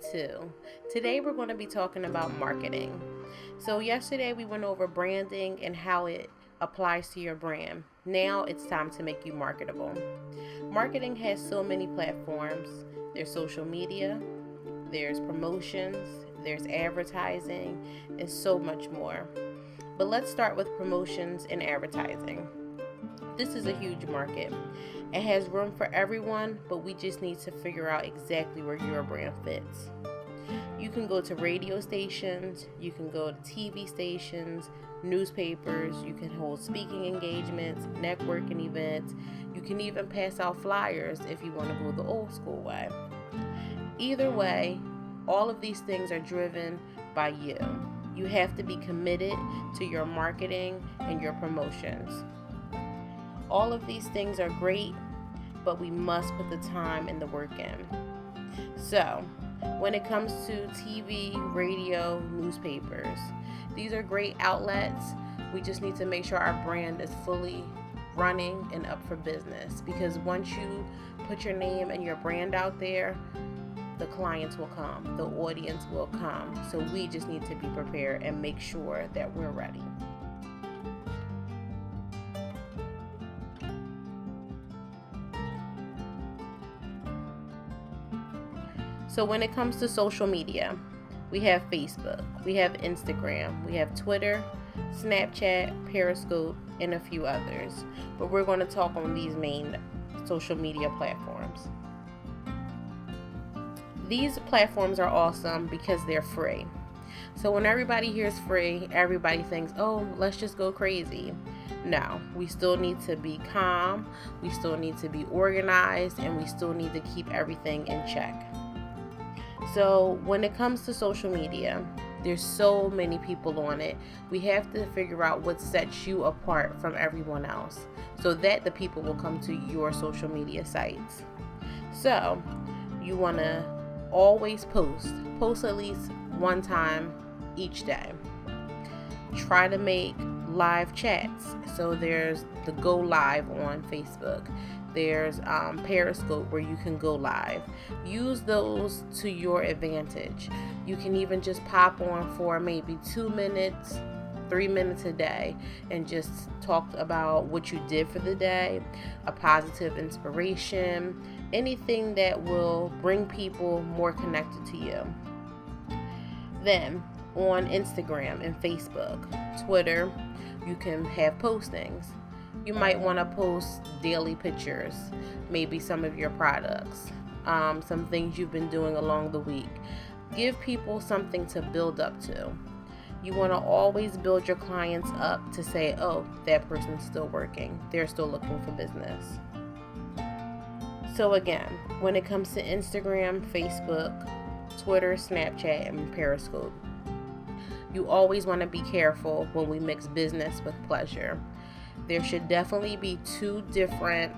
Day 2. Today we're going to be talking about marketing. So yesterday we went over branding and how it applies to your brand. Now it's time to make you marketable. Marketing has so many platforms. There's social media, there's promotions, there's advertising, and so much more. But let's start with promotions and advertising. This is a huge market. It has room for everyone, but we just need to figure out exactly where your brand fits. You can go to radio stations, you can go to TV stations, newspapers, you can hold speaking engagements, networking events, you can even pass out flyers if you want to go the old school way. Either way, all of these things are driven by you. You have to be committed to your marketing and your promotions. All of these things are great, but we must put the time and the work in. So, when it comes to TV, radio, newspapers, these are great outlets. We just need to make sure our brand is fully running and up for business, because once you put your name and your brand out there, the clients will come, the audience will come. So we just need to be prepared and make sure that we're ready. So when it comes to social media, we have Facebook, we have Instagram, we have Twitter, Snapchat, Periscope, and a few others. But we're going to talk on these main social media platforms. These platforms are awesome because they're free. So when everybody hears free, everybody thinks, oh, let's just go crazy. No, we still need to be calm, we still need to be organized, and we still need to keep everything in check. So when it comes to social media, there's so many people on it. We have to figure out what sets you apart from everyone else so that the people will come to your social media sites. So you want to always post at least one time each day. Try to make live chats. So there's the Go Live on Facebook. There's Periscope where you can go live. Use those to your advantage. You can even just pop on for maybe 2 minutes, 3 minutes a day and just talk about what you did for the day, a positive inspiration, anything that will bring people more connected to you. Then on Instagram and Facebook, Twitter, you can have postings. You might want to post daily pictures, maybe some of your products, some things you've been doing along the week. Give people something to build up to. You want to always build your clients up to say, oh, that person's still working. They're still looking for business. So again, when it comes to Instagram, Facebook, Twitter, Snapchat, and Periscope, you always want to be careful when we mix business with pleasure. There should definitely be 2 different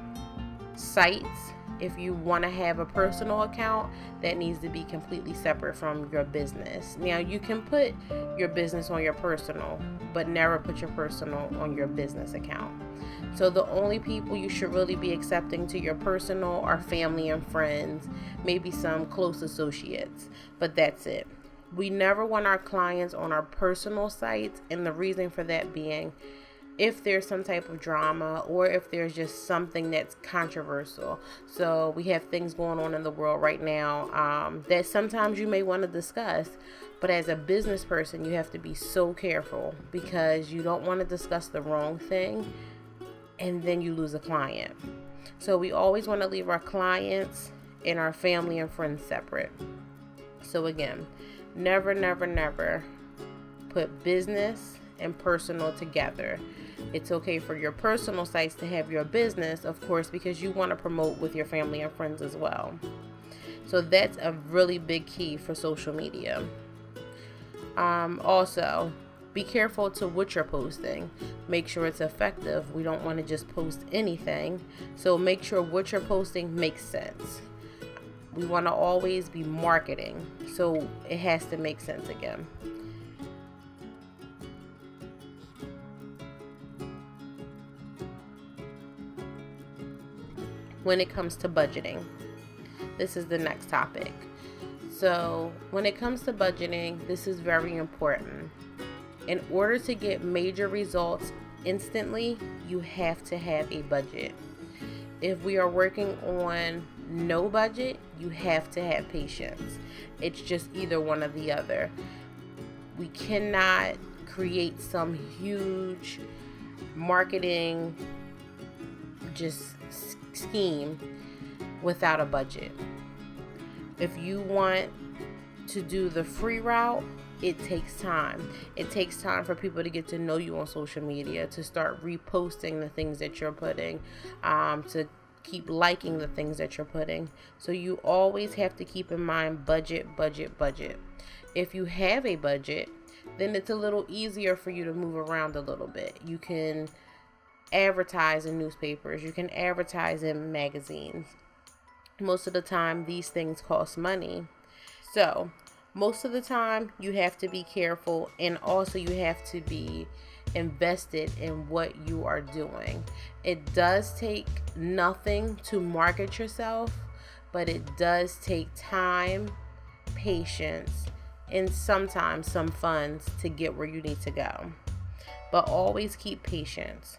sites. If you want to have a personal account, that needs to be completely separate from your business. Now, you can put your business on your personal, but never put your personal on your business account. So the only people you should really be accepting to your personal are family and friends, maybe some close associates, but that's it. We never want our clients on our personal sites, and the reason for that being if there's some type of drama or if there's just something that's controversial. So we have things going on in the world right now that sometimes you may want to discuss, but as a business person, you have to be so careful because you don't want to discuss the wrong thing and then you lose a client. So we always want to leave our clients and our family and friends separate. So again, never put business and personal together. It's okay for your personal sites to have your business, of course, because you want to promote with your family and friends as well. So that's a really big key for social media. Also, be careful to what you're posting. Make sure it's effective. We don't want to just post anything. So make sure what you're posting makes sense. We want to always be marketing, so it has to make sense again. When it comes to budgeting, this is the next topic. So when it comes to budgeting, this is very important. In order to get major results instantly, you have to have a budget. If we are working on no budget, you have to have patience. It's just either one or the other. We cannot create some huge marketing just scheme without a budget. If you want to do the free route, it takes time. It takes time for people to get to know you on social media, to start reposting the things that you're putting, to keep liking the things that you're putting. So you always have to keep in mind budget, budget, budget. If you have a budget, then it's a little easier for you to move around a little bit. You can advertise in newspapers. You can advertise in magazines. Most of the time, these things cost money. So most of the time, you have to be careful, and also you have to be invested in what you are doing. It does take nothing to market yourself, but it does take time, patience, and sometimes some funds to get where you need to go. But always keep patience.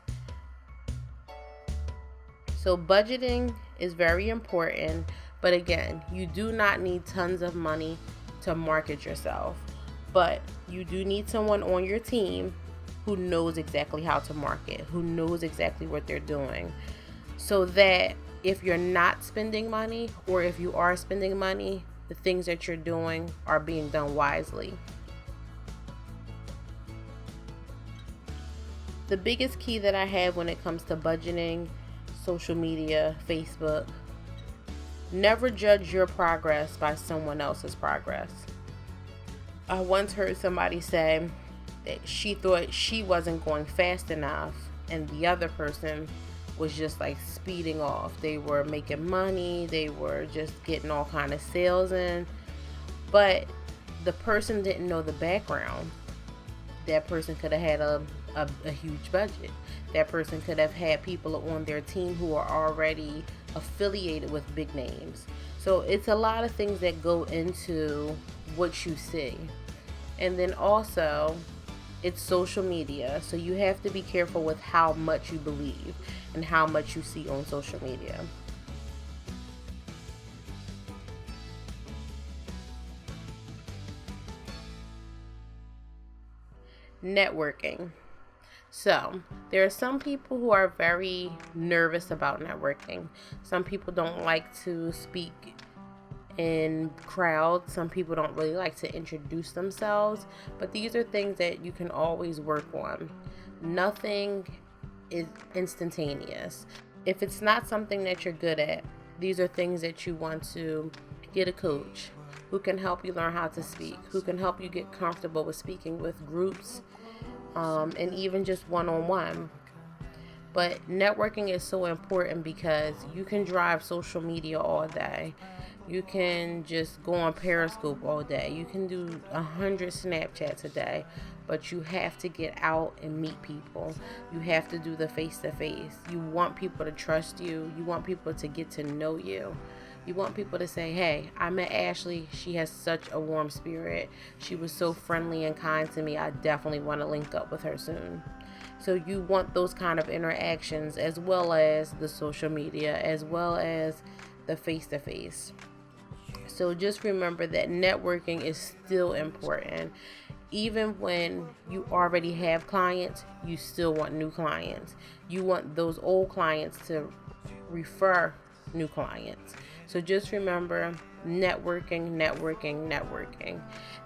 So budgeting is very important, but again, you do not need tons of money to market yourself, but you do need someone on your team who knows exactly how to market, who knows exactly what they're doing, so that if you're not spending money, or if you are spending money, the things that you're doing are being done wisely. The biggest key that I have when it comes to budgeting, social media, Facebook, never judge your progress by someone else's progress. I once heard somebody say that she thought she wasn't going fast enough, and the other person was just like speeding off. They were making money, they were just getting all kind of sales in, but the person didn't know the background. That person could have had a huge budget. That person could have had people on their team who are already affiliated with big names. So it's a lot of things that go into what you see. And then also, it's social media. So you have to be careful with how much you believe and how much you see on social media. Networking. So there are some people who are very nervous about networking. Some people don't like to speak in crowds. Some people don't really like to introduce themselves. But these are things that you can always work on. Nothing is instantaneous. If it's not something that you're good at, these are things that you want to get a coach who can help you learn how to speak, who can help you get comfortable with speaking with groups, and even just one-on-one. But networking is so important because you can drive social media all day. You can just go on Periscope all day. You can do 100 Snapchats a day, but you have to get out and meet people. You have to do the face-to-face. You want people to trust you. You want people to get to know you. You want people to say, hey, I met Ashley. She has such a warm spirit. She was so friendly and kind to me. I definitely want to link up with her soon. So you want those kind of interactions, as well as the social media, as well as the face-to-face. So just remember that networking is still important. Even when you already have clients, you still want new clients. You want those old clients to refer new clients. So just remember, networking, networking, networking.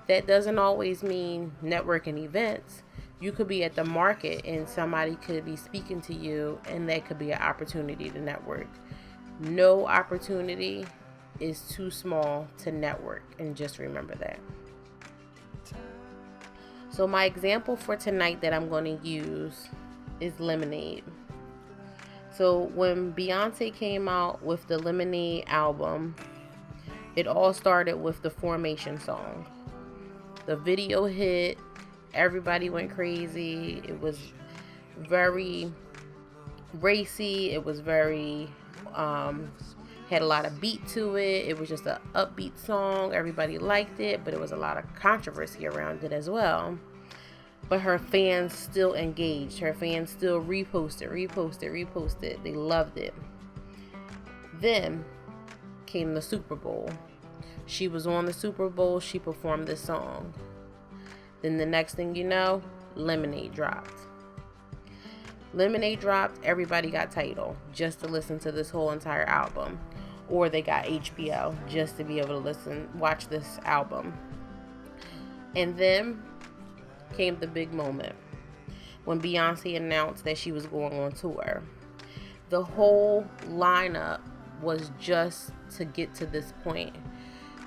That doesn't always mean networking events. You could be at the market and somebody could be speaking to you, and that could be an opportunity to network. No opportunity is too small to network, and just remember that. So my example for tonight that I'm going to use is Lemonade. So when Beyonce came out with the Lemonade album, it all started with the Formation song. The video hit, everybody went crazy. It was very racy. It was very Had a lot of beat to it. It was just an upbeat song. Everybody liked it, but it was a lot of controversy around it as well. But her fans still engaged. Her fans still reposted. They loved it. Then came the Super Bowl. She was on the Super Bowl. She performed this song. Then the next thing you know, Lemonade dropped. Everybody got Tidal just to listen to this whole entire album. Or they got HBO just to be able to watch this album. And then came the big moment when Beyonce announced that she was going on tour. The whole lineup was just to get to this point.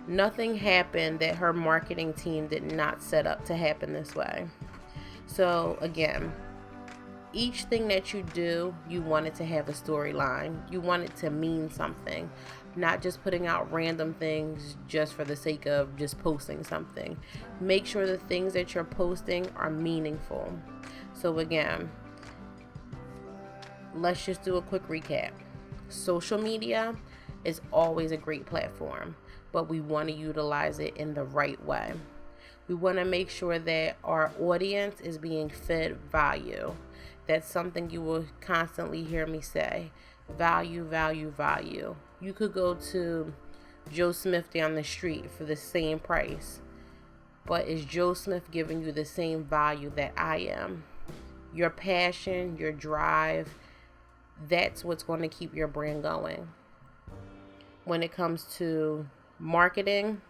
Nothing happened that her marketing team did not set up to happen this way. So again, each thing that you do, you want it to have a storyline. You want it to mean something, not just putting out random things just for the sake of just posting something. Make sure the things that you're posting are meaningful. So again, let's just do a quick recap. Social media is always a great platform, but we want to utilize it in the right way. We want to make sure that our audience is being fed value. That's something you will constantly hear me say. Value, value, value. You could go to Joe Smith down the street for the same price. But is Joe Smith giving you the same value that I am? Your passion, your drive, that's what's going to keep your brand going. When it comes to marketing,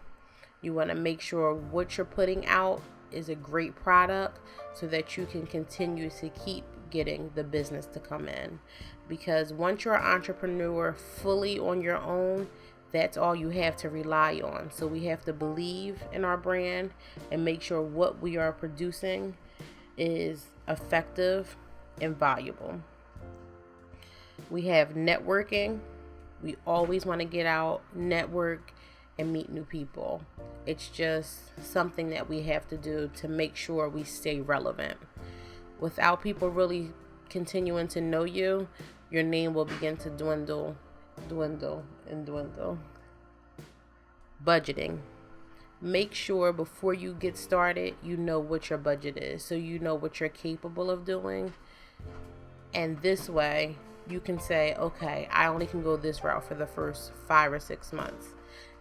you want to make sure what you're putting out is a great product so that you can continue to keep getting the business to come in. Because once you're an entrepreneur fully on your own, that's all you have to rely on. So we have to believe in our brand and make sure what we are producing is effective and valuable. We have networking. We always want to get out, network, and meet new people. It's just something that we have to do to make sure we stay relevant. Without people really continuing to know you, your name will begin to dwindle. Budgeting. Make sure before you get started, you know what your budget is, so you know what you're capable of doing. And this way, you can say, okay, I only can go this route for the first 5 or 6 months.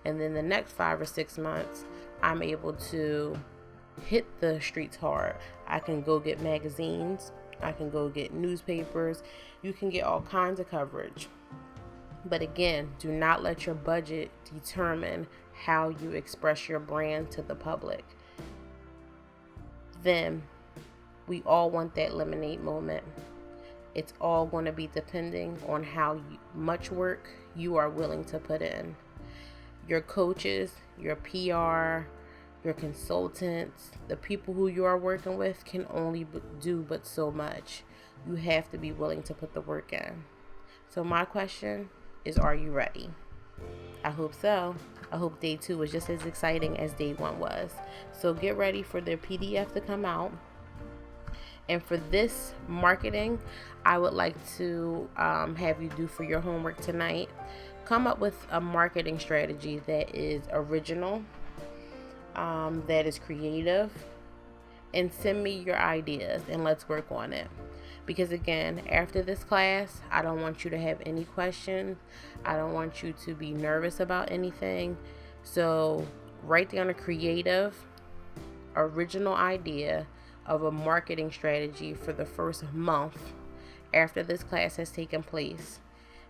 And then the next 5 or 6 months, I'm able to hit the streets hard. I can go get magazines. I can go get newspapers. You can get all kinds of coverage. But again, do not let your budget determine how you express your brand to the public. Then we all want that lemonade moment. It's all going to be depending on how much work you are willing to put in. Your coaches, your PR, your consultants, the people who you are working with can only do but so much. You have to be willing to put the work in. So my question is, are you ready? I hope so. I hope day 2 was just as exciting as day 1 was. So get ready for their PDF to come out. And for this marketing, I would like to have you do for your homework tonight. Come up with a marketing strategy that is original, that is creative, and send me your ideas and let's work on it. Because again, after this class, I don't want you to have any questions. I don't want you to be nervous about anything. So write down a creative, original idea of a marketing strategy for the first month after this class has taken place,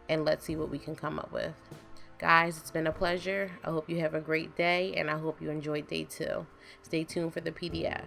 and let's see what we can come up with. Guys, it's been a pleasure. I hope you have a great day, and I hope you enjoyed day 2. Stay tuned for the PDF.